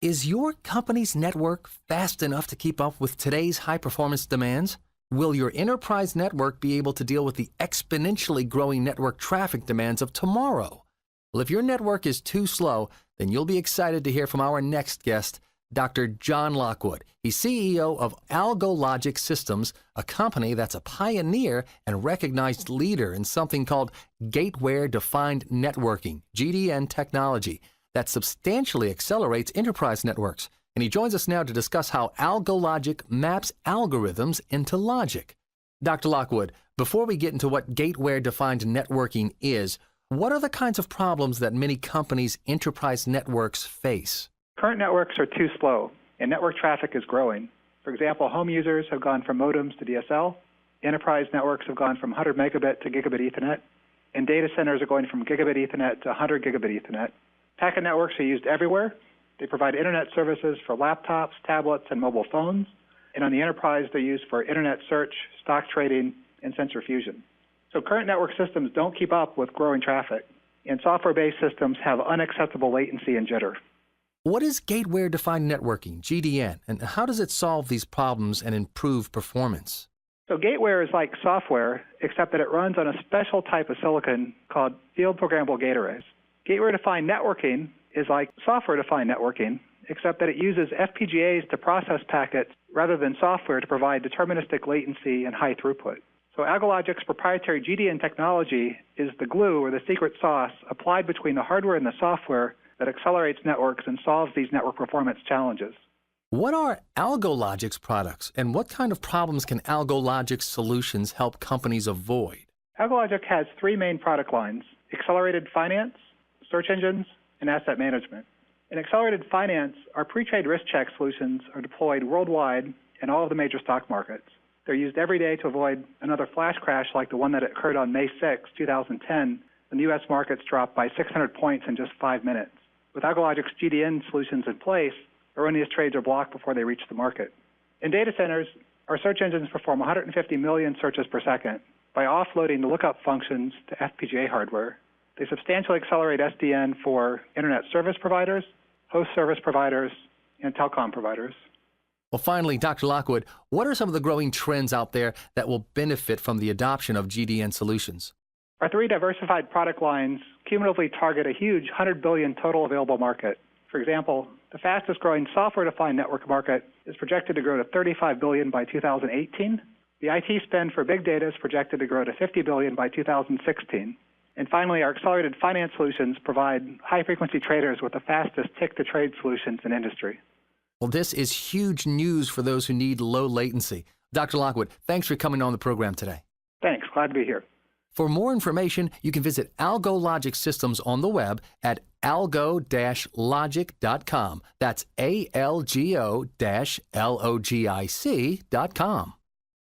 Is your company's network fast enough to keep up with today's high-performance demands? Will your enterprise network be able to deal with the exponentially growing network traffic demands of tomorrow? Well, if your network is too slow, then you'll be excited to hear from our next guest, Dr. John Lockwood. He's CEO of Algo-Logic Systems, a company that's a pioneer and recognized leader in something called Gateway-Defined Networking, GDN technology, that substantially accelerates enterprise networks. And he joins us now to discuss how Algo-Logic maps algorithms into logic. Dr. Lockwood, before we get into what gateway-defined networking is, what are the kinds of problems that many companies' enterprise networks face? Current networks are too slow, and network traffic is growing. For example, home users have gone from modems to DSL, enterprise networks have gone from 100 megabit to gigabit Ethernet, and data centers are going from gigabit Ethernet to 100 gigabit Ethernet. Packet networks are used everywhere. They provide internet services for laptops, tablets, and mobile phones. And on the enterprise, they're used for internet search, stock trading, and sensor fusion. So current network systems don't keep up with growing traffic, and software-based systems have unacceptable latency and jitter. What is gateway-defined networking, GDN, and how does it solve these problems and improve performance? So gateware is like software, except that it runs on a special type of silicon called field programmable gate arrays. Gateway-defined networking is like software-defined networking, except that it uses FPGAs to process packets rather than software to provide deterministic latency and high throughput. So Algo-Logic's proprietary GDN technology is the glue or the secret sauce applied between the hardware and the software that accelerates networks and solves these network performance challenges. What are Algo-Logic's products, and what kind of problems can Algo-Logic's solutions help companies avoid? Algo-Logic has three main product lines: accelerated finance, search engines, and asset management. In accelerated finance, our pre-trade risk check solutions are deployed worldwide in all of the major stock markets. They're used every day to avoid another flash crash like the one that occurred on May 6, 2010, when the U.S. markets dropped by 600 points in just 5 minutes. With Algo-Logic's GDN solutions in place, erroneous trades are blocked before they reach the market. In data centers, our search engines perform 150 million searches per second by offloading the lookup functions to FPGA hardware. They substantially accelerate SDN for internet service providers, host service providers, and telecom providers. Well, finally, Dr. Lockwood, what are some of the growing trends out there that will benefit from the adoption of GDN solutions? Our three diversified product lines cumulatively target a huge $100 billion total available market. For example, the fastest growing software-defined network market is projected to grow to $35 billion by 2018. The IT spend for big data is projected to grow to $50 billion by 2016. And finally, our accelerated finance solutions provide high-frequency traders with the fastest tick-to-trade solutions in industry. Well, this is huge news for those who need low latency. Dr. Lockwood, thanks for coming on the program today. Thanks. Glad to be here. For more information, you can visit Algo-Logic Systems on the web at algo-logic.com. That's ALGO-LOGIC.com.